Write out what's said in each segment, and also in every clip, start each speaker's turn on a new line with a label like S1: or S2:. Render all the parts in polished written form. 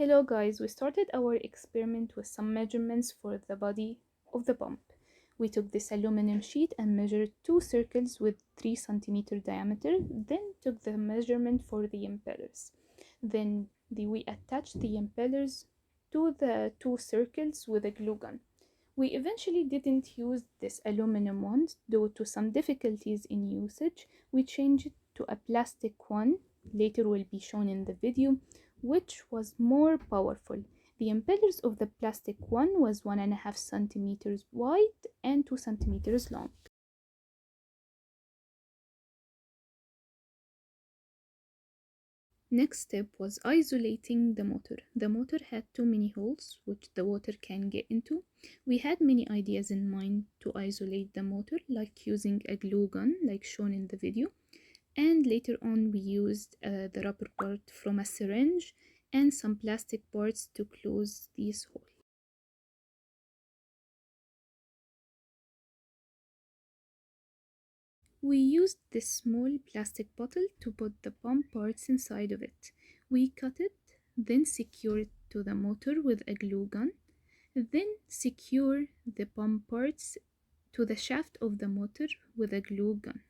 S1: Hello guys, we started our experiment with some measurements for the body of the pump. We took this aluminum sheet and measured two circles with 3 cm diameter, then took the measurement for the impellers. Then we attached the impellers to the two circles with a glue gun. We eventually didn't use this aluminum one due to some difficulties in usage. We changed it to a plastic one, later will be shown in the video, which was more powerful. The impellers of the plastic one was 1.5 centimeters wide and 2 centimeters long. Next step was isolating the motor. The motor had too many holes which the water can get into. We had many ideas in mind to isolate the motor, like using a glue gun like shown in the video. And later on we used the rubber part from a syringe and some plastic parts to close these holes. We used this small plastic bottle to put the pump parts inside of it. We cut it, then secure it to the motor with a glue gun, then secure the pump parts to the shaft of the motor with a glue gun.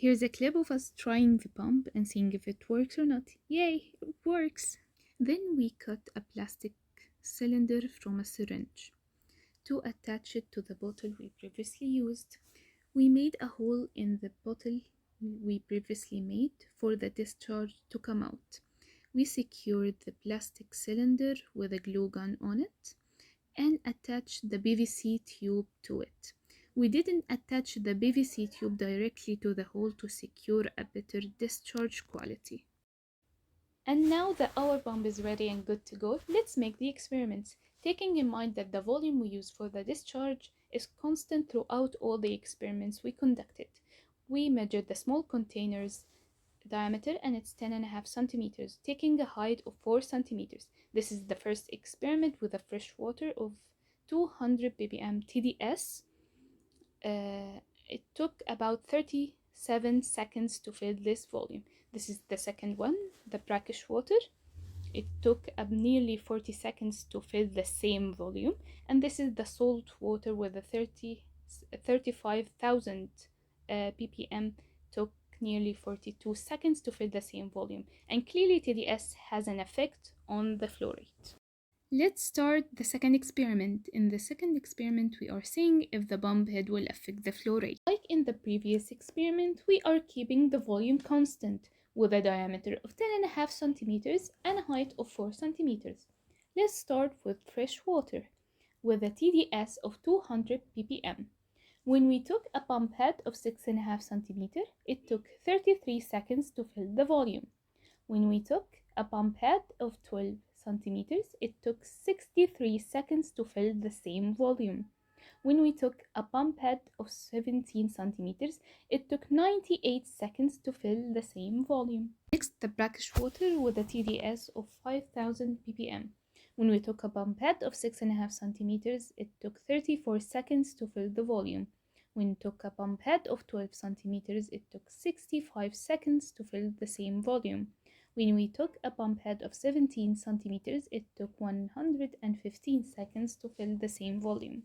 S1: Here's a clip of us trying the pump and seeing if it works or not. Yay, it works! Then we cut a plastic cylinder from a syringe. To attach it to the bottle we previously used, we made a hole in the bottle we previously made for the discharge to come out. We secured the plastic cylinder with a glue gun on it and attached the PVC tube to it. We didn't attach the PVC tube directly to the hole to secure a better discharge quality. And now that our pump is ready and good to go, let's make the experiments, taking in mind that the volume we use for the discharge is constant throughout all the experiments we conducted. We measured the small container's diameter and it's 10.5 centimeters, taking a height of 4 centimeters. This is the first experiment with a fresh water of 200 ppm TDS. It took about 37 seconds to fill this volume. This is the second one, the brackish water. It took nearly 40 seconds to fill the same volume. And this is the salt water with a 35,000 ppm. Took nearly 42 seconds to fill the same volume. And clearly TDS has an effect on the flow rate. Let's start the second experiment. In the second experiment, we are seeing if the pump head will affect the flow rate. Like in the previous experiment, we are keeping the volume constant with a diameter of 10.5 centimeters and a height of 4 centimeters. Let's start with fresh water with a TDS of 200 ppm. When we took a pump head of 6.5 centimeters, it took 33 seconds to fill the volume. When we took a pump head of 12 centimeters, it took 63 seconds to fill the same volume. When we took a pump head of 17 centimeters, it took 98 seconds to fill the same volume. Next, the brackish water with a TDS of 5000 ppm. When we took a pump head of 6.5 centimeters, it took 34 seconds to fill the volume. When we took a pump head of 12 centimeters, it took 65 seconds to fill the same volume. When we took a pump head of 17 centimeters, it took 115 seconds to fill the same volume.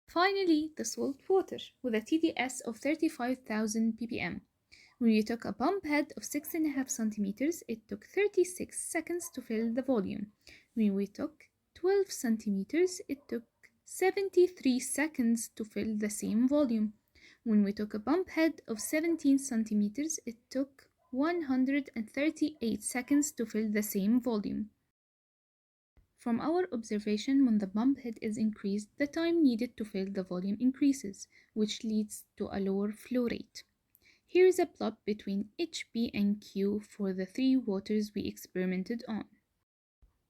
S1: Finally, the salt water with a TDS of 35,000 ppm. When we took a pump head of 6.5 centimeters, it took 36 seconds to fill the volume. When we took 12 centimeters, it took 73 seconds to fill the same volume. When we took a pump head of 17 centimeters, it took 138 seconds to fill the same volume. From our observation, when the pump head is increased, the time needed to fill the volume increases, which leads to a lower flow rate. Here is a plot between H, P, and Q for the three waters we experimented on.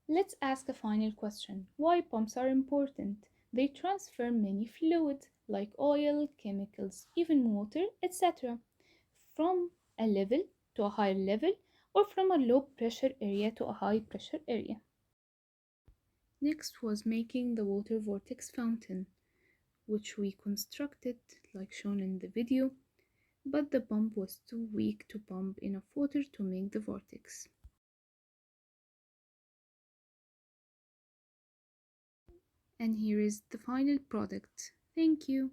S1: Let's ask a final question. Why pumps are important? They transfer many fluids like oil, chemicals, even water, etc. from a level to a higher level or from a low pressure area to a high pressure area. Next was making the water vortex fountain, which we constructed like shown in the video. but the pump was too weak to pump enough water to make the vortex. And here is the final product. Thank you.